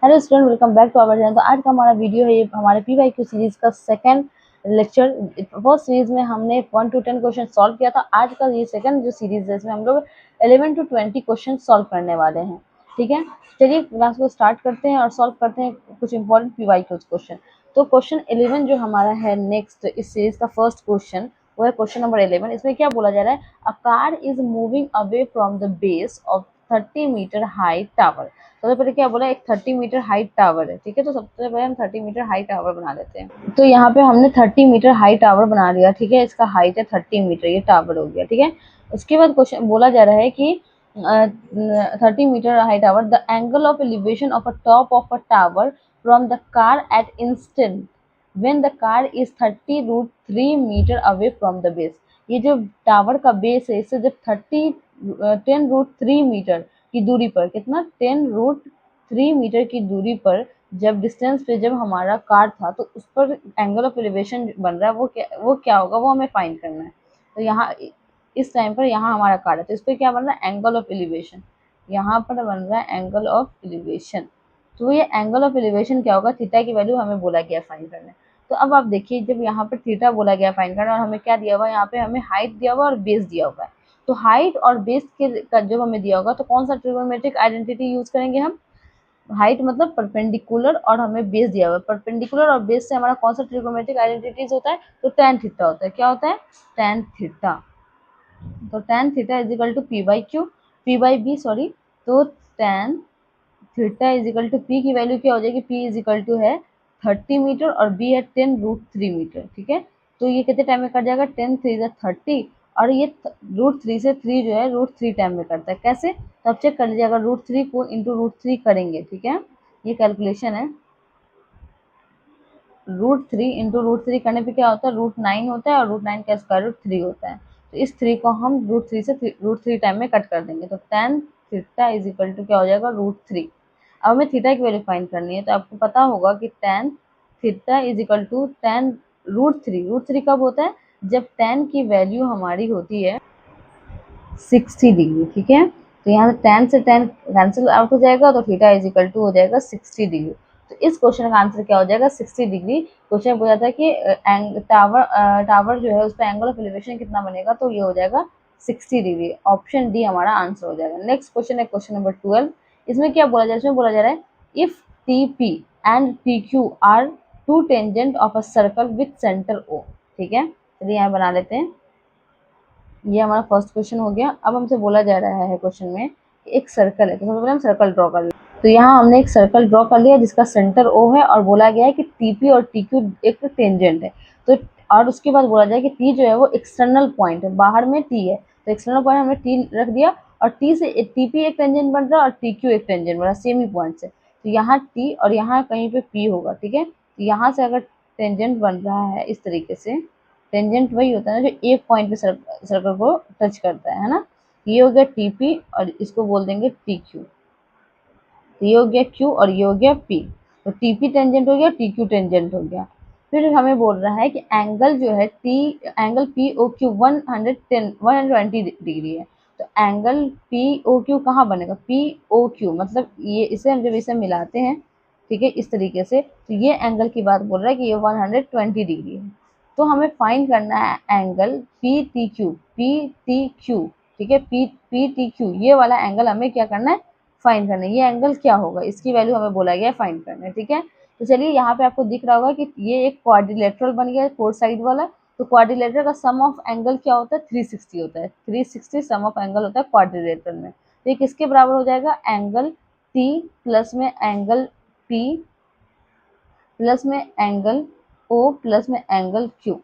Hello student, welcome back to our channel. तो आज का हमारा वीडियो है, ये हमारे पीवाईक्यू सीरीज का सेकंड लेक्चर। फर्स्ट सीरीज में हमने 1 to 10 क्वेश्चन सॉल्व किया था। आज का ये सेकंड जो सीरीज है, इसमें हम लोग 11 to 20 क्वेश्चन सॉल्व करने वाले हैं। ठीक है, चलिए क्लास को स्टार्ट करते हैं और सॉल्व करते हैं कुछ इंपॉर्टेंट पीवाईक्यू क्वेश्चन। तो क्वेश्चन 11 जो हमारा है नेक्स्ट इस सीरीज का फर्स्ट क्वेश्चन, वो है क्वेश्चन नंबर 11। इसमें क्या बोला जा रहा है, a car is moving away from the base of 30 metre high tower. सबसे पहले क्या बोला, एक 30 मीटर हाइट टावर है। ठीक है, तो सबसे पहले हम 30 मीटर हाइट टावर बना लेते हैं। तो यहाँ पे हमने 30 मीटर हाइट टावर बना लिया। ठीक है, इसका हाइट है 30 मीटर, ये टावर हो गया। ठीक है, उसके बाद क्वेश्चन बोला जा रहा है कि 30 metre height tower, the angle of elevation of a top of a tower from the car at instant when the car is 30√3 metre away from the base. ये जो टावर का बेस है, इससे जब 10√3 मीटर की दूरी पर, कितना 10√3 मीटर की दूरी पर जब डिस्टेंस पे जब हमारा कार था, तो उस पर एंगल ऑफ एलिवेशन बन रहा है, वो क्या होगा, वो हमें फाइंड करना है। तो यहाँ इस टाइम पर यहाँ हमारा कार है, तो इस पर क्या बन रहा है, एंगल ऑफ एलिवेशन। यहाँ पर बन रहा है एंगल ऑफ एलिवेशन। तो ये एंगल ऑफ एलिवेशन क्या होगा, थीटा की वैल्यू हमें बोला गया फाइंड करना है। तो अब आप देखिए, जब यहाँ पर थीटा बोला गया फाइंड करना, और हमें क्या दिया हुआ है, यहाँ पे हमें हाइट दिया हुआ और बेस दिया हुआ है। तो हाइट और बेस के का जब हमें दिया होगा, तो कौन सा ट्रिग्नोमेट्रिक आइडेंटिटी यूज करेंगे हम। हाइट मतलब परपेंडिकुलर, और हमें बेस दिया हुआ है। परपेंडिकुलर और बेस से हमारा कौन सा ट्रिग्नोमेट्रिक आइडेंटिटीज होता है, तो tan थीटा होता है। क्या होता है, tan थीटा। तो tan theta is equal to P by B sorry. तो tan theta is equal to P की वैल्यू क्या हो जाएगी, पी इज इक्वल टू है 30 मीटर और बी है 10√3 मीटर। ठीक है, तो ये कितने टाइम में कट जाएगा, 10×3 = 30, और ये √3 से 3 जो है √3 टाइम में करता है। कैसे, तो अब चेक कर लीजिए, अगर √3 को इंटू √3 करेंगे, ठीक है, ये कैलकुलेशन है। √3 इंटू √3 करने पे क्या होता है, √9 होता है, और √9 का स्क्वायर रूट 3 होता है। तो इस 3 को हम √3 से √3 टाइम में कट कर देंगे, तो tan theta is equal to क्या हो जाएगा, √3। अब हमें थीटा की वैल्यू फाइंड करनी है, तो आपको पता होगा कि tan theta is equal to tan √3। √3 कब होता है, जब tan की वैल्यू हमारी होती है 60 डिग्री। ठीक है, तो यहाँ से tan से tan कैंसिल आउट हो जाएगा, तो थीटा इज इक्वल टू हो जाएगा 60 डिग्री। तो इस क्वेश्चन का आंसर क्या हो जाएगा, 60 डिग्री। क्वेश्चन पूछा था कि टावर जो है उस पर एंगल ऑफ एलिवेशन कितना बनेगा, तो ये हो जाएगा 60 डिग्री। ऑप्शन डी हमारा आंसर हो जाएगा। नेक्स्ट क्वेश्चन है क्वेश्चन नंबर 12। इसमें क्या बोला जा रहा है, इसमें बोला जा रहा है, if T P and P Q are two tangent of a circle with centre O. ठीक है, चलिए यहाँ बना लेते हैं। ये हमारा फर्स्ट क्वेश्चन हो गया। अब हमसे बोला जा रहा है क्वेश्चन में, एक सर्कल है, तो सबसे पहले हम सर्कल ड्रॉ कर लें। तो यहाँ हमने एक सर्कल ड्रॉ कर लिया जिसका सेंटर ओ है, और बोला गया है कि टीपी और टीक्यू एक टेंजेंट है। तो और उसके बाद बोला जाए कि टी जो है वो एक्सटर्नल पॉइंट है, बाहर में टी है, तो एक्सटर्नल पॉइंट हमने टी रख दिया, और टी से टीपी एक टेंजेंट बन रहा है और टीक्यू एक टेंजेंट बन रहा है, सेम ही पॉइंट से। तो यहाँ टी और यहाँ कहीं पे पी होगा। ठीक है, तो यहाँ से अगर टेंजेंट बन रहा है इस तरीके से, टेंजेंट वही होता है ना जो एक पॉइंट पे सर्कल को टच करता है ना। ये हो गया टीपी, और इसको बोल देंगे टी क्यू। तो ये हो गया क्यू और ये हो गया पी। तो टीपी टेंजेंट हो गया, टी क्यू टेंजेंट हो गया। फिर हमें बोल रहा है कि एंगल जो है angle P O Q 120 degree है। तो एंगल पी ओ क्यू कहाँ बनेगा, पी ओ क्यू मतलब ये, इसे हम जब इसे मिलाते हैं, ठीक है, इस तरीके से, तो ये एंगल की बात बोल रहा है कि ये 120 डिग्री है। तो हमें फाइंड करना है एंगल पी टी क्यू, ठीक है, पी टी क्यू, ये वाला एंगल हमें क्या करना है, फाइंड करना है। ये एंगल क्या होगा, इसकी वैल्यू हमें बोला गया है फाइंड करना है। ठीक है, तो चलिए यहाँ पे आपको दिख रहा होगा कि ये एक क्वाड्रिलेटरल बन गया है, 4 साइड वाला। तो क्वाड्रिलेटरल का सम ऑफ एंगल क्या होता है, 360 होता है। 360 सम ऑफ एंगल होता है क्वाड्रिलेटरल में। तो ये किसके बराबर हो जाएगा, एंगल टी प्लस में एंगल पी प्लस में एंगल ओ प्लस में एंगल क्यू।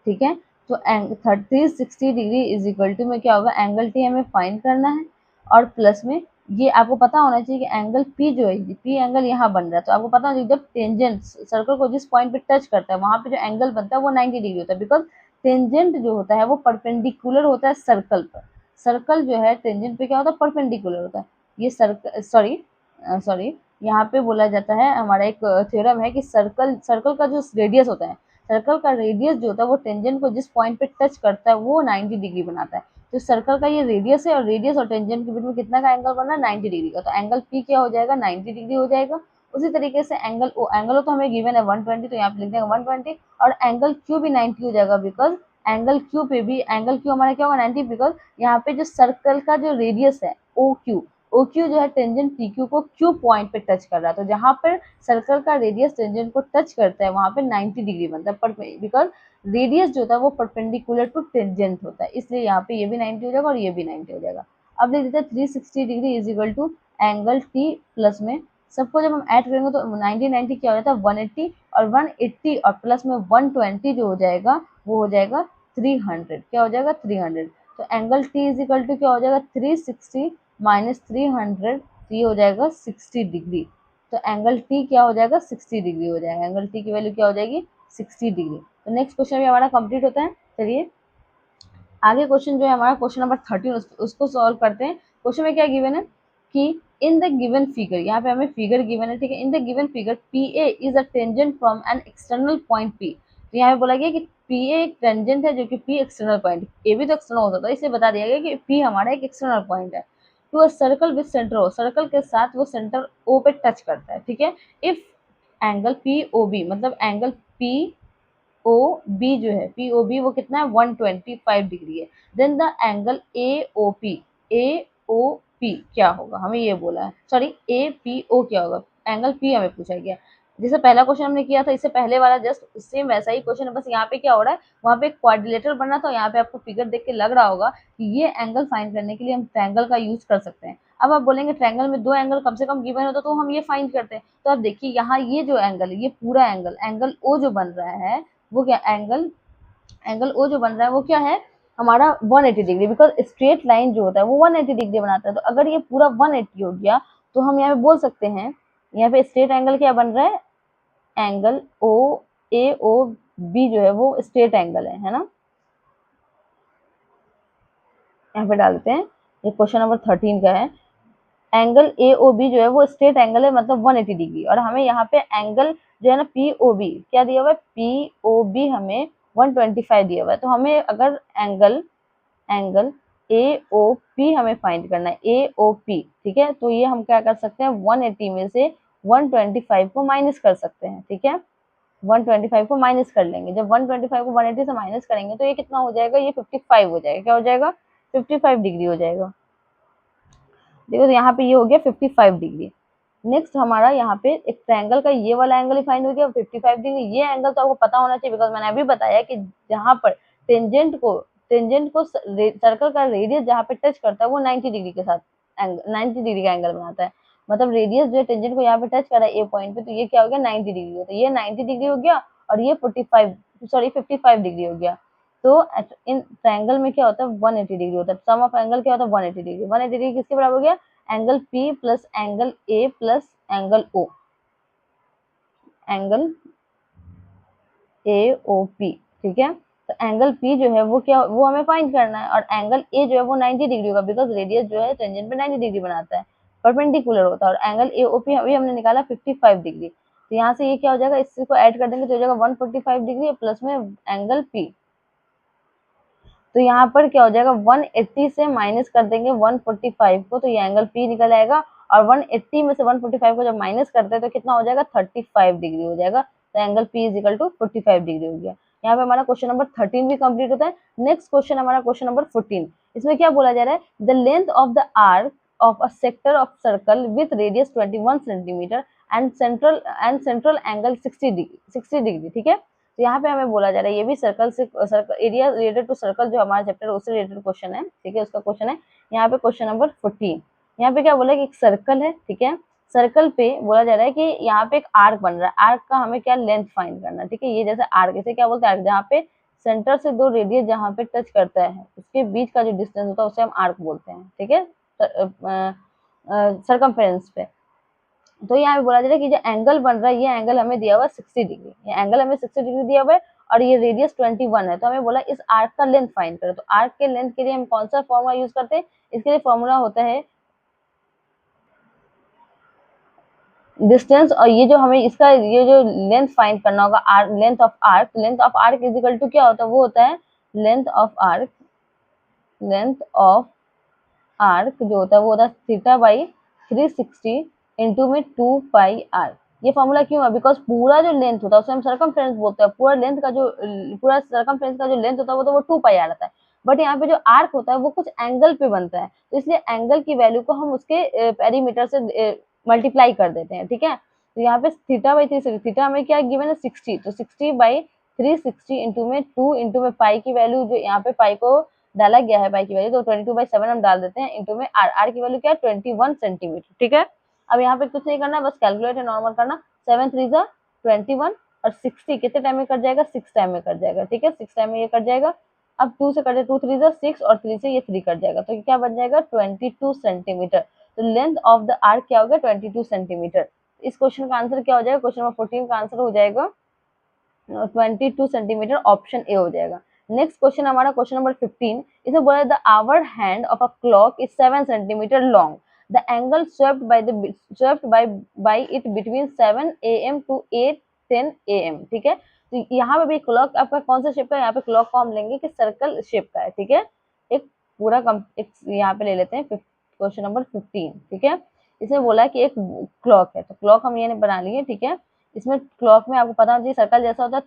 ठीक है, तो 30-60 डिग्री इज इक्वल टू में क्या होगा, एंगल टी हमें फाइंड करना है, और प्लस में ये आपको पता होना चाहिए कि एंगल पी जो है, पी एंगल यहाँ बन रहा है, तो आपको पता होना चाहिए जब टेंजेंट सर्कल को जिस पॉइंट पे टच करता है, वहां पे जो एंगल बनता है वो 90 डिग्री होता है, बिकॉज टेंजेंट जो होता है वो परपेंडिकुलर होता है सर्कल पर। सर्कल जो है टेंजेंट पे क्या होता है, परपेंडिकुलर होता है। ये सर्कल सॉरी यहाँ पे बोला जाता है, हमारा एक थ्योरम है कि सर्कल सर्कल का जो रेडियस होता है, सर्कल का रेडियस जो होता है वो टेंजेंट को जिस पॉइंट पे टच करता है वो 90 डिग्री बनाता है। तो सर्कल का ये रेडियस है, और रेडियस और टेंजेंट के बीच में कितना का एंगल बना है, 90 डिग्री का। तो एंगल पी क्या हो जाएगा, 90 डिग्री हो जाएगा। उसी तरीके से एंगल ओ तो हमें गिवन है 120, तो यहाँ पे लिख देंगे 120, और एंगल क्यू भी 90 हो जाएगा, बिकॉज एंगल क्यू हमारा क्या होगा 90, बिकॉज यहाँ पे जो सर्कल का जो रेडियस है ओ क्यू जो है टेंजेंट पी क्यू को क्यू पॉइंट पे टच कर रहा है, तो जहाँ पर सर्कल का रेडियस टेंजेंट को टच करता है वहां पे 90 डिग्री बनता है, बिकॉज रेडियस जो होता है वो परपेंडिकुलर टू टेंजेंट होता है, इसलिए यहाँ पे ये भी 90 हो जाएगा और ये भी 90 हो जाएगा। अब लिख देते हैं 360 degree is equal to angle T plus में, सबको जब हम ऐड करेंगे तो 90 90 क्या हो जाता है 180, और 180 और प्लस में 120 जो हो जाएगा वो हो जाएगा 300, क्या हो जाएगा 300। तो angle T is equal to क्या हो जाएगा 360 माइनस 300, ये हो जाएगा 60 डिग्री। तो एंगल टी क्या हो जाएगा 60 डिग्री हो जाएगा, एंगल टी की वैल्यू क्या हो जाएगी 60 डिग्री। तो नेक्स्ट क्वेश्चन भी हमारा कंप्लीट होता है। चलिए आगे क्वेश्चन जो है हमारा क्वेश्चन नंबर 13 उसको सॉल्व करते हैं। क्वेश्चन में क्या गिवन है कि इन द गिवन फिगर, यहाँ पे हमें फिगर गिवन है, ठीक है। In the given figure P A is a tangent from an external point P, तो यहाँ पे बोला गया कि पी ए एक टेंजेंट है जो कि पी एक्सटर्नल पॉइंट, ए भी तो एक्सटर्नल हो सकता है, इसलिए बता दिया गया कि पी हमारा एक एक्सटर्नल पॉइंट है। To a circle with centre O, circle के साथ वो सेंटर ओ पे टच करता है, ठीक है। If angle P O B, मतलब एंगल पी ओ बी जो है पी ओ बी वो कितना है 125 डिग्री है, then the angle A O P क्या होगा, हमें ये बोला है, सॉरी ए पी ओ क्या होगा, एंगल पी हमें पूछा गया। जैसे पहला क्वेश्चन हमने किया था इससे पहले वाला जस्ट सेम वैसा ही क्वेश्चन है, बस यहाँ पे क्या हो रहा है वहाँ पे एक क्वाड्रिलेटरल बना था, यहाँ पे आपको फिगर देख के लग रहा होगा कि ये एंगल फाइंड करने के लिए हम ट्रायंगल का यूज कर सकते हैं। अब आप बोलेंगे ट्रायंगल में दो एंगल कम से कम गिवन होता तो हम ये फाइंड करते हैं, तो आप देखिए यहाँ ये जो एंगल है ये पूरा एंगल ओ जो बन रहा है वो क्या एंगल ओ जो बन रहा है वो क्या है हमारा 180 डिग्री, बिकॉज स्ट्रेट लाइन जो होता है वो 180 डिग्री बनाता है, तो अगर ये पूरा 180 हो गया तो हम यहाँ पे बोल सकते हैं यहाँ पे स्ट्रेट एंगल क्या बन रहा है, एंगल ओ ए ओ बी जो है वो स्ट्रेट एंगल है ना। यहाँ पे डालते हैं, ये क्वेश्चन नंबर 13 का है, एंगल ए ओ बी जो है वो स्ट्रेट एंगल है मतलब 180 डिग्री, और हमें यहाँ पे एंगल जो है ना पी ओ बी क्या दिया हुआ है, पी ओ बी हमें 125 दिया हुआ है, तो हमें अगर angle angle A O P हमें फाइंड करना है, ए ओ पी, ठीक है। तो ये हम क्या कर सकते हैं 180 में से 125 को माइनस कर सकते हैं, ठीक है। 125 को माइनस कर लेंगे, जब 125 को 180 से माइनस करेंगे तो ये कितना हो जाएगा, ये 55 हो जाएगा, क्या हो जाएगा 55 डिग्री हो जाएगा। देखो तो यहाँ पे ये हो गया 55 डिग्री। नेक्स्ट हमारा यहाँ पे एक ट्रायंगल का ये वाला एंगल फाइंड हो गया 55 डिग्री, ये एंगल तो आपको पता होना चाहिए बिकॉज मैंने अभी बताया कि जहाँ पर टेंजेंट को सर्कल का रेडियस जहाँ पे टच करता है वो 90 डिग्री के साथ 90 डिग्री का एंगल बनाता है, मतलब रेडियस जो है टेंजेंट को यहाँ पे टच कर रहा है ए पॉइंट पे, तो ये क्या हो गया 90 डिग्री हो, तो ये 90 डिग्री हो गया और ये 55 डिग्री हो गया। तो इन ट्रायंगल में क्या होता है 180 डिग्री होता है, सम ऑफ एंगल क्या होता है 180 डिग्री, 180 डिग्री किसके बराबर हो गया, angle P plus angle A plus angle O, angle A O P, ठीक है। तो एंगल पी जो है वो क्या वो हमें फाइंड करना है, और एंगल ए जो है वो 90 डिग्री होगा बिकॉज रेडियस जो है टेंजेंट पे 90 डिग्री बनाता है, परपेंडिकुलर होता है, और एंगल ए ओ पी अभी हमने निकाला 55 डिग्री, तो यहाँ से ये क्या हो जाएगा इसको ऐड कर देंगे तो हो जाएगा 145 डिग्री प्लस में एंगल पी, तो यहाँ पर क्या हो जाएगा 180 से माइनस कर देंगे 145 को, तो ये एंगल पी निकल आएगा, और 180 में से 145 को जब माइनस करते हैं तो कितना हो जाएगा 35 डिग्री हो जाएगा, तो angle P is equal to 45 degree हो गया। यहाँ पे हमारा क्वेश्चन नंबर 13 भी कंप्लीट होता है। नेक्स्ट क्वेश्चन हमारा क्वेश्चन नंबर 14, इसमें क्या बोला जा रहा है, the length of the arc of a sector of circle with radius 21 centimetre and central angle 60 degree, ठीक है। तो यहाँ पे हमें बोला जा रहा है ये भी circle area related to circle जो हमारा चैप्टर है उससे रिलेटेड क्वेश्चन है, ठीक है, उसका क्वेश्चन है यहाँ पे क्वेश्चन नंबर 14। यहाँ पे क्या बोला कि एक सर्कल है, ठीक है, सर्कल पे बोला जा रहा है कि यहाँ पे एक आर्क बन रहा है, आर्क का हमें क्या लेंथ फाइंड करना है, ठीक है। ये जैसे आर्क, इसे क्या बोलते हैं आर्क, जहाँ पे सेंटर से दो रेडियस जहाँ पे टच करता है उसके बीच का जो डिस्टेंस होता है उसे हम आर्क बोलते हैं, ठीक है, सरकमफेरेंस पे। तो यहाँ पे बोला जा रहा है कि जो एंगल बन रहा है ये एंगल हमें दिया हुआ है 60 डिग्री, ये एंगल हमें 60 डिग्री दिया हुआ है और ये रेडियस 21 है, तो हमें बोला इस आर्क का लेंथ फाइंड करो, तो आर्क के लेंथ के लिए हम कौन सा फॉर्मूला यूज करते हैं, इसके लिए फॉर्मूला होता है डिस्टेंस, और ये जो हमें इसका ये जो लेंथ फाइंड करना होगा length of arc is equal to क्या होता है, वो होता है लेंथ ऑफ आर्क जो होता है वो होता है थीटा बाई 360 इंटू में 2 पाई आर, ये फॉर्मूला क्यों है, बिकॉज पूरा जो लेंथ होता है उसे हम सर्कमफ्रेंस बोलते हैं, पूरा लेंथ का जो पूरा सर्कमफ्रेंस का जो लेंथ होता है वो तो वो 2 पाई आ जाता है, बट यहाँ पे जो आर्क होता है वो कुछ एंगल पे बनता है, तो इसलिए एंगल की वैल्यू को हम उसके पेरीमीटर से मल्टीप्लाई कर देते हैं, ठीक है। तो यहाँ पे थीटा बाई 360, थीटा हमें क्या गिवन है 60, तो 60/360 इंटू में 2 इंटू में पाई की वैल्यू, जो यहाँ पे पाई को डाला गया है पाई की वैल्यू, तो 22/7 हम डाल देते हैं इंटू में आर की वैल्यू क्या है 21 सेंटीमीटर, ठीक है। अब यहाँ पे कुछ नहीं करना, बस कैलकुलेट नॉर्मल करना, 7 3 जा 21 और 60 कितने टाइम में कट जाएगा, 6 टाइम में कट जाएगा, ठीक है, 6 टाइम में ये कट जाएगा। अब 2 से कटे, 2 3 जा 6 और 3 से ये 3 कट जाएगा, तो क्या बन जाएगा 22 सेंटीमीटर। तो लेंथ ऑफ द आर्क क्या होगा 22 सेंटीमीटर। इस क्वेश्चन का आंसर क्या हो जाएगा, क्वेश्चन नंबर 14 का आंसर हो जाएगा 22 सेंटीमीटर, ऑप्शन ए हो जाएगा। नेक्स्ट क्वेश्चन हमारा क्वेश्चन नंबर 15, इसमें बोला the hour hand of a clock is 7 centimetre long, the angle swept by it between 7 AM to 8:10 AM, ठीक है। तो यहाँ पे भी क्लॉक आपका कौन सा शेप का है, यहाँ पे क्लॉक को हम लेंगे कि सर्कल शेप का है, ठीक है। एक पूरा एक यहाँ पे ले लेते हैं क्वेश्चन नंबर 15, ठीक है। इसमें बोला है कि एक क्लॉक है, तो क्लॉक हम ये बना लिए, ठीक है। इसमें क्लॉक में आपको पता होना चाहिए सर्कल जैसा होता है,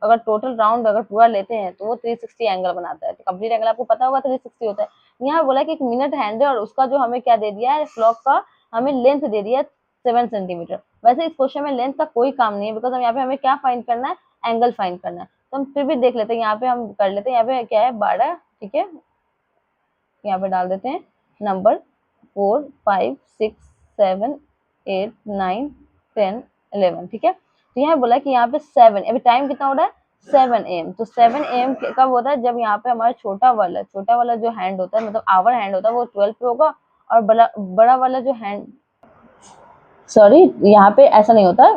अगर टोटल राउंड अगर पूरा लेते हैं तो वो 360 एंगल बनाता है, तो कंप्लीट एंगल आपको पता होगा 360 होता है। यहाँ बोला कि एक मिनट हैंड है और उसका जो हमें क्या दे दिया है, क्लॉक का हमें लेंथ दे दिया है 7 सेंटीमीटर। वैसे इस क्वेश्चन में लेंथ का कोई काम नहीं है, बिकॉज हम यहाँ पे हमें क्या फाइंड करना है, एंगल फाइंड करना है। तो हम फिर भी देख लेते हैं, यहाँ पे हम कर लेते हैं, यहाँ पे क्या है 12, ठीक है। यहाँ पे डाल देते हैं नंबर 4 5 6 7 8 9 10 11, ठीक है। तो यहाँ बोला कि यहाँ पे 7, अभी टाइम कितना हो रहा है 7 AM, तो 7 AM कब होता है, जब यहाँ पे हमारा छोटा वाला जो हैंड होता है, मतलब आवर हैंड होता है वो 12 पे होगा, और बड़ा वाला जो हैंड, सॉरी यहाँ पे ऐसा नहीं होता,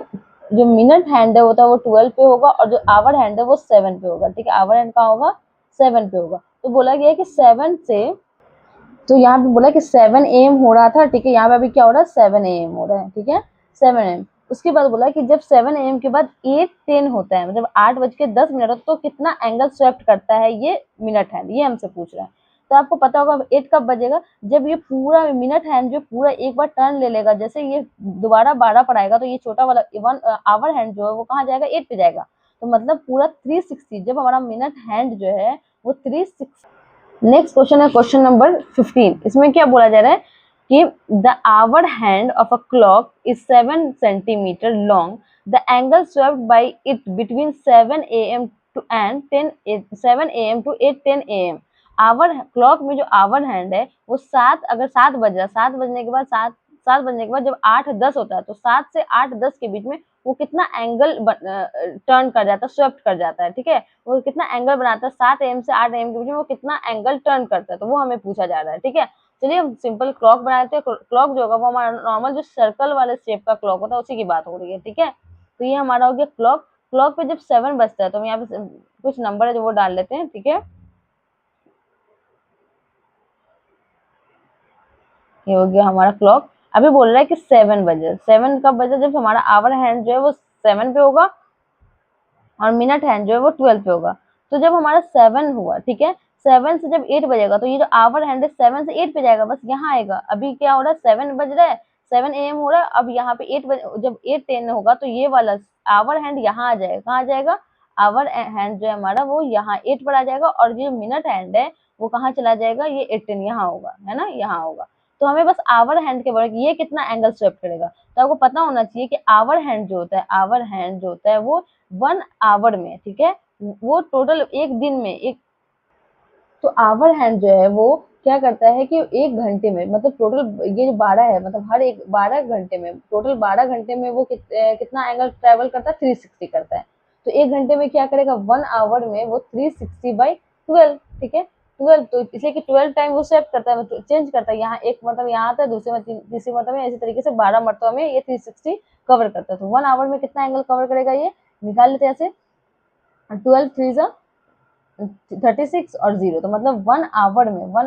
जो मिनट हैंड है होता है वो 12 पे होगा, और जो आवर हैंड है वो 7 पे होगा, ठीक है। आवर हैंड कहाँ होगा 7 पे होगा। तो बोला गया है कि 7 से, तो यहाँ पे बोला कि 7 AM हो रहा था, ठीक है। यहाँ पे अभी क्या हो रहा है 7 AM हो रहा है, ठीक है 7 AM। उसके बाद बोला कि जब 7 AM के बाद 8:10 होता है, मतलब 8:10 तो कितना एंगल स्वेप्ट करता है ये मिनट हैंड, ये हमसे पूछ रहा है। तो आपको पता होगा 8 कब बजेगा, जब ये पूरा मिनट हैंड जो पूरा एक बार टर्न ले लेगा, जैसे ये दोबारा 12 पर आएगा तो ये छोटा वाला आवर हैंड जो है वो कहाँ जाएगा 8 पे जाएगा, तो मतलब पूरा 360, जब हमारा मिनट हैंड जो है वो 360। नेक्स्ट क्वेश्चन है क्वेश्चन नंबर 15, इसमें क्या बोला जा रहा है कि the hour hand of a clock is 7 centimetre long, the angle swept by it between 7 AM to and 7 AM to 8:10 AM। Hour clock में जो आवर हैंड है वो 7, अगर 7 बज रहा, 7 बजने के बाद 7 बजने के बाद जब 8:10 होता है, तो 7 से 8:10 के बीच में वो कितना एंगल टर्न कर जाता है, स्वेप्ट कर जाता है, ठीक है। वो कितना एंगल बनाता है 7 AM से 8 AM के बीच में, वो कितना एंगल टर्न करता है, तो वो हमें पूछा जा रहा है, ठीक है। चलिए हम सिंपल क्लॉक बनाते हैं, क्लॉक जो होगा वो हमारा नॉर्मल जो सर्कल वाले शेप का क्लॉक होता है उसी की बात हो रही है, ठीक है। तो ये हमारा हो गया क्लॉक। क्लॉक पे जब 7 बजता है तो हम यहाँ पे कुछ नंबर है जो वो डाल लेते हैं, ठीक है। ये हो गया हमारा क्लॉक। अभी बोल रहा है कि 7 बजे, 7 कब बजे, जब हमारा आवर हैंड जो है वो 7 पे होगा और मिनट हैंड जो है वो 12 पे होगा। तो जब हमारा 7 हुआ, ठीक है, 7 से जब 8 बजेगा तो ये जो आवर हैंड है 7 से 8 पे जाएगा, बस यहाँ आएगा। अभी क्या हो रहा है 7 बज रहा है, 7 AM हो रहा है, अब यहाँ पे 8 जब 8:10 होगा तो ये वाला आवर हैंड यहाँ आ जाएगा, कहाँ आ जाएगा, आवर हैंड जो है हमारा वो यहाँ 8 पर आ जाएगा, और जो मिनट हैंड है वो कहाँ चला जाएगा, ये 18 यहाँ होगा, है ना, यहाँ होगा। तो हमें बस आवर हैंड के बारे में ये कितना एंगल स्वेप्ट करेगा, तो आपको पता होना चाहिए कि आवर हैंड जो होता है, आवर हैंड जो होता है वो 1 आवर में, ठीक है, वो टोटल एक दिन में एक, तो आवर हैंड जो है वो क्या करता है कि 1 घंटे में, मतलब टोटल ये जो 12 है, मतलब हर एक 12 घंटे में, टोटल 12 घंटे में वो कितना एंगल ट्रेवल करता है 360 करता है। तो 1 घंटे में क्या करेगा 1 आवर में वो 360/12, ठीक है 12, तो इसलिए कि 12 टाइम वो सेव करता है, चेंज करता है, यहाँ एक मतलब यहाँ आता है, दूसरे में तीसरी मतलब में, इसी तरीके से 12 मरतबा में ये 360 कवर करता है। तो 1 आवर में कितना एंगल कवर करेगा ये निकाल लेते हैं ऐसे, 12 3 36 और 0, तो मतलब 1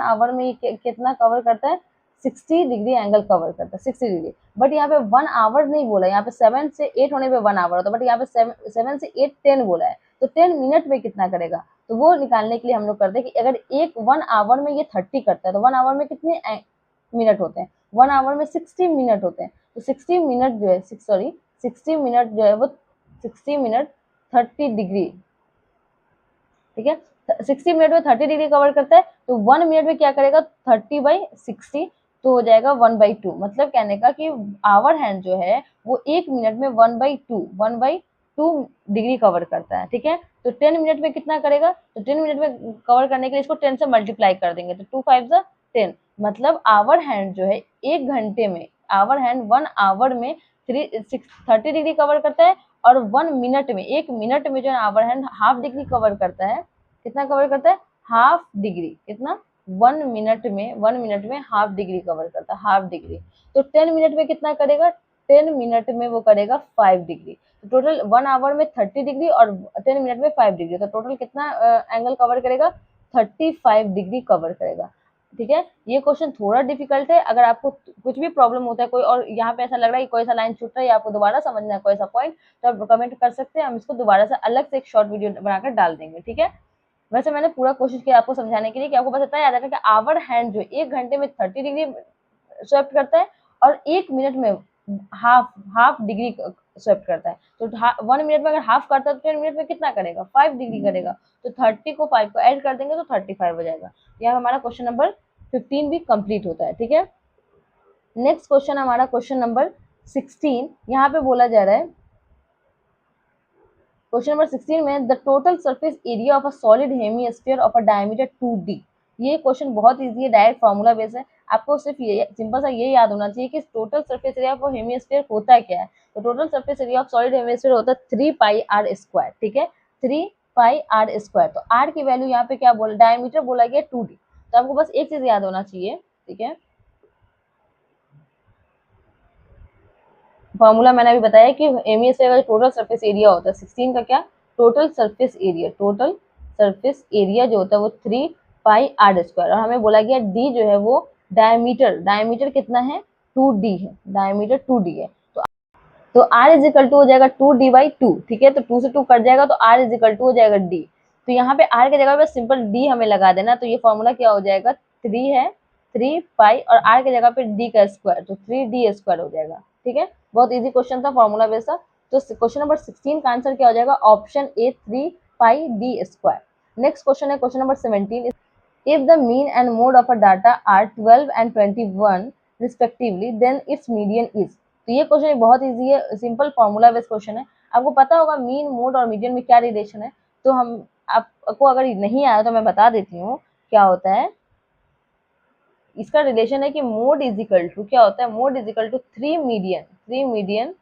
आवर में ये कितना कवर करता है 60 डिग्री एंगल कवर करता है, 60 डिग्री। बट यहाँ पे 1 आवर नहीं बोला, यहाँ पे 7 से 8 होने पे 1 आवर होता है, बट यहाँ पे 7 से 8 10 बोला है, तो 10 मिनट में कितना करेगा, तो वो निकालने के लिए हम लोग करते हैं कि अगर 1 आवर में ये 30 करता है तो 1 आवर में कितने मिनट होते हैं, 1 आवर में 60 मिनट होते हैं, तो 60 मिनट जो है, सॉरी 60 मिनट जो है वो 60 मिनट 30 डिग्री, ठीक है। 60 मिनट में 30 डिग्री कवर करता है, तो 1 मिनट में क्या करेगा, 30/60, तो हो जाएगा 1/2। मतलब कहने का कि आवर हैंड जो है वो 1 मिनट में 1/2 डिग्री कवर करता है, ठीक है। तो 10 मिनट में कितना करेगा, तो 10 मिनट में कवर करने के लिए इसको 10 से मल्टीप्लाई कर देंगे, तो 2 5 10। मतलब आवर हैंड जो है 1 घंटे में, आवर हैंड 1 आवर में 30 डिग्री कवर करता है, और 1 मिनट में, 1 मिनट में जो है hour hand half degree cover करता है। कितना कवर करता है, हाफ डिग्री। कितना, 1 मिनट में हाफ डिग्री कवर करता है, हाफ डिग्री। तो 10 मिनट में कितना करेगा, 10 मिनट में वो करेगा 5 डिग्री। तो टोटल 1 आवर में 30 डिग्री और 10 मिनट में 5 डिग्री, तो टोटल कितना एंगल कवर करेगा, 35 डिग्री कवर करेगा, ठीक है। ये क्वेश्चन थोड़ा डिफिकल्ट है। अगर आपको कुछ भी प्रॉब्लम होता है कोई, और यहाँ पे ऐसा लग रहा है कि कोई सा लाइन छूट रहा है या आपको दोबारा समझना है कोई सा पॉइंट, तो आप कमेंट कर सकते हैं, हम इसको दोबारा से अलग से एक शॉर्ट वीडियो बनाकर डाल देंगे, ठीक है। वैसे मैंने पूरा कोशिश किया आपको समझाने के लिए कि आपको बस इतना याद रखना कि आवर हैंड जो 1 घंटे में 30 डिग्री स्वेप्ट करता है, और 1 मिनट में हाफ हाफ डिग्री स्वेप्ट करता है। तो 1 मिनट में अगर हाफ करता है तो 10 मिनट में कितना करेगा, 5 डिग्री करेगा। तो 30 को 5 को ऐड कर देंगे तो 35 हो जाएगा। यहाँ हमारा क्वेश्चन नंबर 15 भी कंप्लीट होता है, ठीक है। नेक्स्ट क्वेश्चन हमारा क्वेश्चन नंबर 16। यहाँ पे बोला जा रहा है, क्वेश्चन नंबर 16 में the total surface area of a solid hemisphere of a diameter 2d। ये क्वेश्चन बहुत इजी है, डायरेक्ट फॉर्मूला बेस है। आपको सिर्फ ये सिंपल सा ये याद होना चाहिए कि total surface area of hemisphere होता क्या है। तो total surface area of solid hemisphere होता है 3πr², ठीक है, 3πr²। तो r की वैल्यू यहाँ पे क्या बोला, डायमीटर बोला गया 2d। तो आपको बस एक चीज याद होना चाहिए, ठीक है। फॉर्मूला मैंने अभी बताया कि हेमिस्फीयर का टोटल सरफेस एरिया होता है 16 का, क्या, total surface area, total surface area जो होता है वो 3πr²। और हमें बोला गया डी जो है वो डायमीटर, डायमीटर कितना है, 2d है, डायमीटर 2d है। तो r इज इक्वल टू हो जाएगा 2d/2, ठीक है। तो 2 से 2 कट जाएगा तो r इज इक्वल टू हो जाएगा d। तो यहाँ पे r की जगह पे सिंपल d हमें लगा देना। तो ये फॉर्मूला क्या हो जाएगा, 3 है, 3π, और r की जगह पे d का स्क्वायर, तो 3d² हो जाएगा, ठीक है। बहुत इजी क्वेश्चन था, फॉर्मूला बेस्ड था। तो क्वेश्चन नंबर 16 का आंसर क्या हो जाएगा, option A 3πd²। Next question है question number 17। If the mean and mode of a data are 12 and 21 respectively, then its median is। तो ये क्वेश्चन बहुत इजी है, सिंपल फॉर्मूला बेस्ड क्वेश्चन है। आपको पता होगा मीन, मोड और मीडियन में क्या रिलेशन है। तो हम आपको अगर नहीं आया तो मैं बता देती हूँ क्या होता है। इसका रिलेशन है कि मोड इज इक्वल टू क्या होता है, mode is equal to 3 median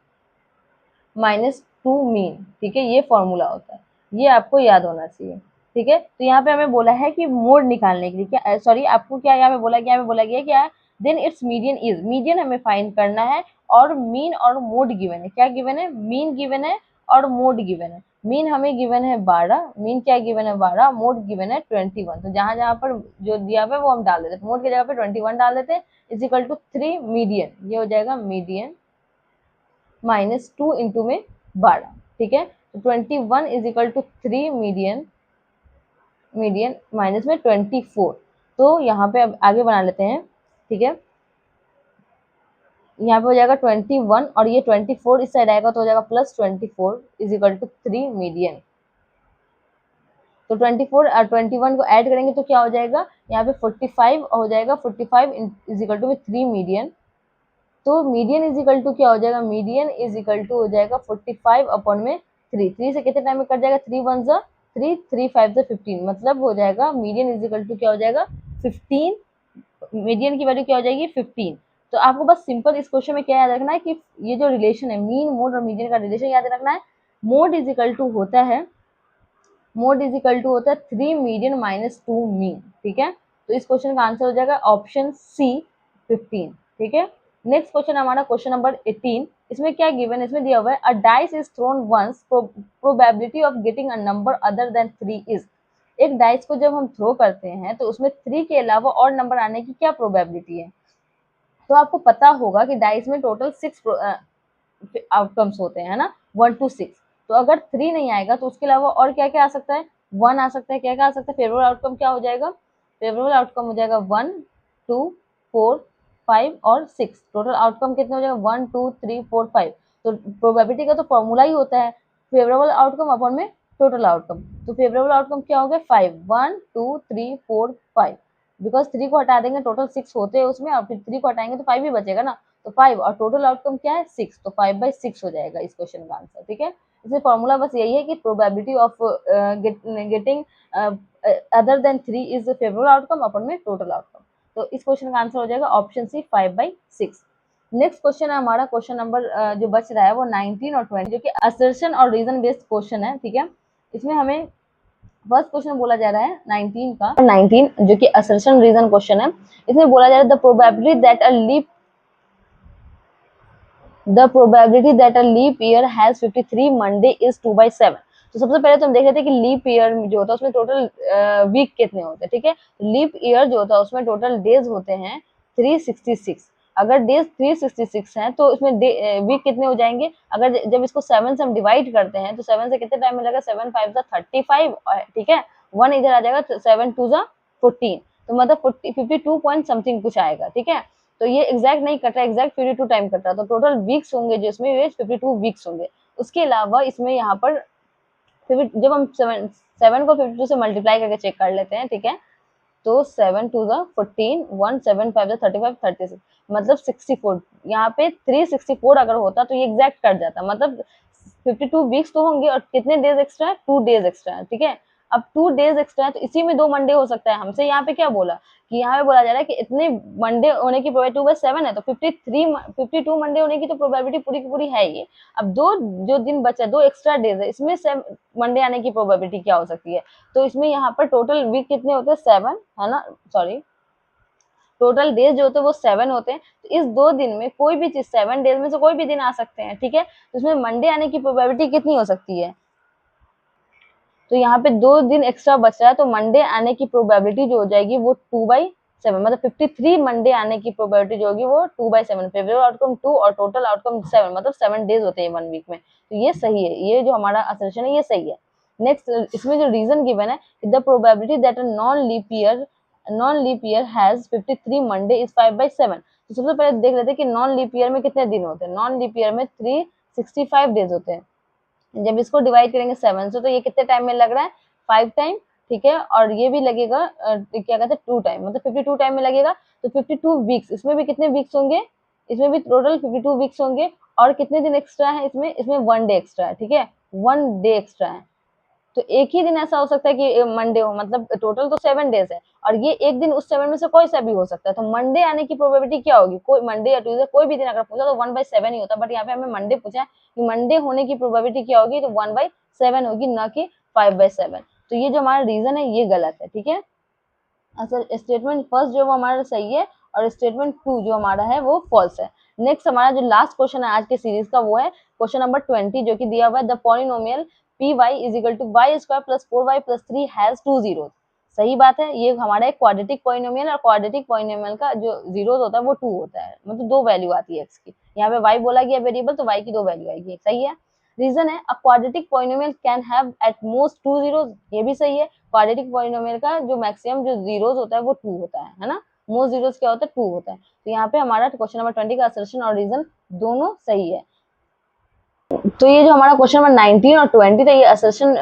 -2 mean, ठीक है। ये फॉर्मूला होता है, ये आपको याद होना चाहिए, ठीक है। तो यहाँ पे हमें बोला है कि मोड निकालने के लिए क्या, सॉरी आपको क्या यहाँ पे बोला गया, हमें बोला गया क्या है, then its median is, median हमें फाइंड करना है, और मीन और मोड गिवन है। क्या गिवन है, मीन गिवन है और मोड गिवन है। मीन हमें गिवन है 12, मीन क्या गिवन है 12, मोड गिवन है 21। तो जहां जहां पर जो दिया हुआ है वो हम डाल देते हैं, मोड की जगह पे 21 डाल देते हैं, इज इक्वल टू 3 मीडियन, ये हो जाएगा मीडियन -2 इंटू में 12, ठीक है। तो 21 is equal to 3 median, median minus में 24। तो यहाँ पे अब आगे बना लेते हैं, ठीक है। यहाँ पे हो जाएगा 21 और ये 24 इस साइड आएगा तो हो जाएगा +24 इज इक्वल टू 3 मीडियन। तो 24 और 21 को ऐड करेंगे तो क्या हो जाएगा, यहाँ पे 45 हो जाएगा, 45 इज इक्वल टू 3 मीडियन। तो मीडियन इज इक्वल टू क्या हो जाएगा, मीडियन इज इक्वल टू हो जाएगा 45 अपॉन में 3, 3 से कितने टाइम में कट जाएगा, 3 1 ज़ा 3, 3 5 ज़ा 15, मतलब हो जाएगा मीडियन इज इक्वल टू क्या हो जाएगा 15, मीडियन की वैल्यू क्या हो जाएगी 15। तो आपको बस सिंपल इस क्वेश्चन में क्या याद रखना है कि ये जो रिलेशन है मीन, मोड और मीडियन का रिलेशन याद रखना है। मोड इज इक्वल टू होता है, मोड इज इक्वल टू होता है 3 मीडियन -2 मीन, ठीक है। तो इस क्वेश्चन का आंसर हो जाएगा ऑप्शन सी 15, ठीक है। नेक्स्ट क्वेश्चन हमारा क्वेश्चन नंबर 18। इसमें क्या गिवन है, इसमें दिया हुआ है a dice is thrown once, probability of getting a number other than 3 is. एक डाइस को जब हम थ्रो करते हैं तो उसमें 3 के अलावा और नंबर आने की क्या प्रोबेबिलिटी है। तो आपको पता होगा कि डाइस में टोटल 6 आउटकम्स होते हैं ना, 1 to 6। तो अगर 3 नहीं आएगा तो उसके अलावा और क्या क्या आ सकता है, 1 आ सकता है, क्या क्या आ सकता है, फेवरेबल आउटकम क्या हो जाएगा, फेवरेबल आउटकम हो जाएगा 1 2 4 5 और 6। टोटल आउटकम कितने हो जाएगा 1 2 3 4 5। तो प्रोबेबिलिटी का तो फॉर्मूला ही होता है फेवरेबल आउटकम अपॉन में टोटल आउटकम। तो फेवरेबल आउटकम क्या हो गया 5, 1 2 3 4 5, बिकॉज 3 को हटा देंगे टोटल 6 होते हैं उसमें, और फिर 3 को हटाएंगे तो 5 ही बचेगा ना, तो 5 और टोटल आउटकम क्या है 6, तो 5/6 हो जाएगा इस क्वेश्चन का आंसर। ठीक है, इसमें फॉर्मूला बस यही है कि probability of getting other than 3 is favourable outcome upon में टोटल आउटकम। तो इस क्वेश्चन का आंसर हो जाएगा ऑप्शन सी 5/6। नेक्स्ट क्वेश्चन है हमारा क्वेश्चन नंबर जो बच रहा है वो 19 और 20, जो कि असर्शन और रीजन बेस्ड क्वेश्चन है। ठीक है, इसमें हमें फर्स्ट क्वेश्चन बोला जा रहा है 19 का, 19 जो कि असर्शन रीजन क्वेश्चन है। इसमें बोला जा रहा है the probability that a leap year has 53 Monday is 2/7। तो सबसे पहले तो हम देख रहे थे कि लीप ईयर जो होता है उसमें टोटल वीक कितने होते हैं। ठीक है, लीप ईयर जो होता है उसमें टोटल डेज होते हैं 366। अगर डेज 366 हैं तो इसमें वीक कितने हो जाएंगे, अगर जब इसको 7 से हम डिवाइड करते हैं तो 7 से कितने टाइम मिलेगा, 7 5 35। ठीक है, 1 इधर आ जाएगा, 7 2 14, तो मतलब 52 पॉइंट समथिंग कुछ आएगा। ठीक है, तो ये एग्जैक्ट नहीं कट रहा है, एग्जैक्ट 52 टाइम कट रहा है, तो टोटल वीक्स होंगे जो इसमें ये 52 वीक्स होंगे। उसके अलावा इसमें यहाँ पर जब हम 7 को 52 से मल्टीप्लाई करके चेक कर लेते हैं, ठीक है, तो 7 2 14, 1 7 5 35 36, मतलब 64। यहाँ पे 364 अगर होता तो ये एग्जैक्ट कट जाता, मतलब 52 वीक्स तो होंगे और कितने डेज एक्स्ट्रा है, 2 डेज एक्स्ट्रा है। ठीक है, अब 2 डेज एक्स्ट्रा है तो इसी में 2 मंडे हो सकता है। हमसे यहाँ पे क्या बोला कि यहाँ पे बोला जा रहा है कि इतने मंडे होने की प्रोबेबिलिटी 2/7 है, तो 52 मंडे होने की तो प्रोबेबिलिटी पूरी की पूरी है ही। अब दो जो दिन बचा, 2 एक्स्ट्रा डेज है, इसमें मंडे आने की प्रोबेबिलिटी क्या हो सकती है, तो इसमें यहाँ पर टोटल वीक कितने होते हैं 7 है ना, सॉरी टोटल डेज जो होते हैं वो 7 होते हैं। तो इस 2 दिन में कोई भी चीज 7 डेज में से कोई भी दिन आ सकते हैं। ठीक है, तो इसमें मंडे आने की प्रोबेबिलिटी कितनी हो सकती है, तो यहाँ पे 2 दिन एक्स्ट्रा बच रहा है, तो मंडे आने की प्रोबेबिलिटी जो हो जाएगी वो 2/7, मतलब 53 मंडे आने की प्रोबेबिलिटी जो होगी वो 2/7, फेवरेबल आउटकम 2 और टोटल आउटकम 7, मतलब 7 डेज होते हैं 1 वीक में। तो ये सही है, ये जो हमारा असर्शन है ये सही है। नेक्स्ट इसमें जो रीजन गिवन है, the probability that a non leap year has 53 Monday is 5/7। तो सबसे पहले देख लेते हैं कि नॉन लीप ईयर में कितने दिन होते हैं। नॉन लीप ईयर में 365 डेज होते हैं। जब इसको डिवाइड करेंगे 7 से तो ये कितने टाइम में लग रहा है, 5 टाइम। ठीक है, और ये भी लगेगा क्या कहते हैं 2 टाइम, मतलब 52 टाइम में लगेगा। तो 52 वीक्स, इसमें भी कितने वीक्स होंगे, इसमें भी टोटल 52 वीक्स होंगे। और कितने दिन एक्स्ट्रा है इसमें 1 डे एक्स्ट्रा है। ठीक है, 1 डे एक्स्ट्रा है, तो एक ही दिन ऐसा हो सकता है कि मंडे हो, मतलब टोटल तो 7 डेज है और ये एक दिन उस 7 में से कोई सा भी हो सकता है। तो मंडे आने की प्रोबेबिलिटी क्या होगी, कोई मंडे या ट्यूजडे कोई भी दिन अगर पूछा तो 1/7 ही होता, बट यहाँ पे हमें मंडे पूछा है कि मंडे होने की प्रोबेबिलिटी क्या होगी, तो 1/7 होगी, ना कि 5/7। तो ये जो हमारा रीजन है ये गलत है। ठीक है, असल स्टेटमेंट फर्स्ट जो हमारा सही है और स्टेटमेंट 2 जो हमारा है वो फॉल्स है। नेक्स्ट हमारा जो लास्ट क्वेश्चन है आज के सीरीज का वो है क्वेश्चन नंबर 20, जो कि दिया हुआ है the polynomial P y is equal to y square plus 4y plus 3 has 2 zeros. सही बात है, ये हमारा एक क्वाड्रेटिक पॉलिनोमियल, और क्वाड्रेटिक पॉलिनोमियल का जो जीरोस होता है वो 2 होता है, मतलब 2 वैल्यू आती है एक्स की। यहाँ पे y बोला गया वेरिएबल, तो y की 2 वैल्यू आएगी। सही है। रीजन है a quadratic polynomial can have at most 2 zeros, ये भी सही है। क्वाड्रेटिक पॉलिनोमियल का जो मैक्सिमम जो जीरोस होता है वो 2 होता है ना, मोस्ट जीरोस क्या होता है 2 होता है। तो यहाँ पे हमारा क्वेश्चन नंबर 20 का असर्शन और रीजन दोनों सही है। तो ये जो हमारा क्वेश्चन नंबर 19 और 20 था ये असर्शन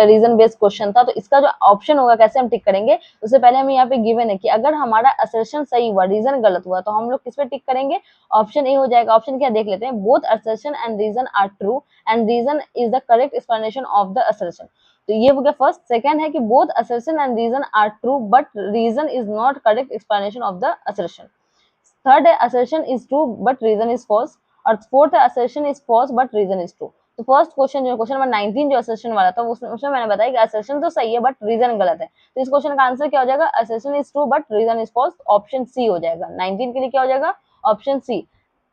रीजन बेस्ड क्वेश्चन था। तो इसका जो ऑप्शन होगा कैसे हम टिक करेंगे, उससे पहले हमें यहाँ पे गिवन है कि अगर हमारा असर्शन सही हुआ रीजन गलत हुआ तो हम लोग किस पे टिक करेंगे, ऑप्शन ए हो जाएगा। ऑप्शन क्या देख लेते हैं, both assertion and reason are true and reason is the correct explanation of the assertion. तो ये हो गया फर्स्ट। सेकंड है कि both assertion and reason are true but reason is not correct explanation of the assertion. Third है assertion is true but reason is false, और fourth है assertion is false but reason is true। तो first question जो question number 19 जो assertion वाला था उसमें मैंने बताया कि assertion तो सही है बट रीजन गलत है। तो इस क्वेश्चन का आंसर क्या हो जाएगा, assertion is true but reason is false, option C हो जाएगा। 19 के लिए क्या हो जाएगा, ऑप्शन सी।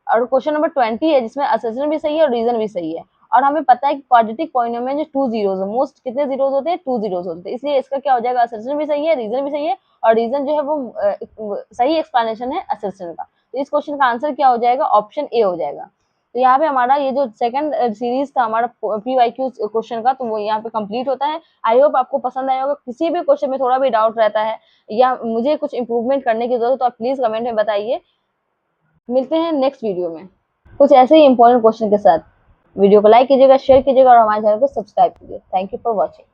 और क्वेश्चन नंबर 20 है जिसमें assertion भी सही है और रीजन भी सही है, और हमें पता है कि क्वाड्रेटिक पॉलिनोमियल में जो 2 जीरोस है, मोस्ट कितने जीरोस होते हैं 2 जीरोस होते हैं, इसलिए इसका क्या हो जाएगा, assertion भी सही है रीजन भी सही है, और रीजन जो है वो सही एक्सप्लेनेशन है assertion का। तो इस क्वेश्चन का आंसर क्या हो जाएगा, ऑप्शन ए हो जाएगा। तो यहाँ पे हमारा ये जो सेकंड सीरीज था हमारा PYQ क्वेश्चन का, तो वो यहाँ पे कंप्लीट होता है। आई होप आपको पसंद आया होगा। किसी भी क्वेश्चन में थोड़ा भी डाउट रहता है या मुझे कुछ इंप्रूवमेंट करने की जरूरत है तो आप प्लीज कमेंट में बताइए। मिलते हैं नेक्स्ट वीडियो में कुछ ऐसे ही इंपॉर्टेंट क्वेश्चन के साथ। वीडियो को लाइक कीजिएगा, शेयर कीजिएगा और हमारे चैनल को सब्सक्राइब कीजिए। Thank you for watching.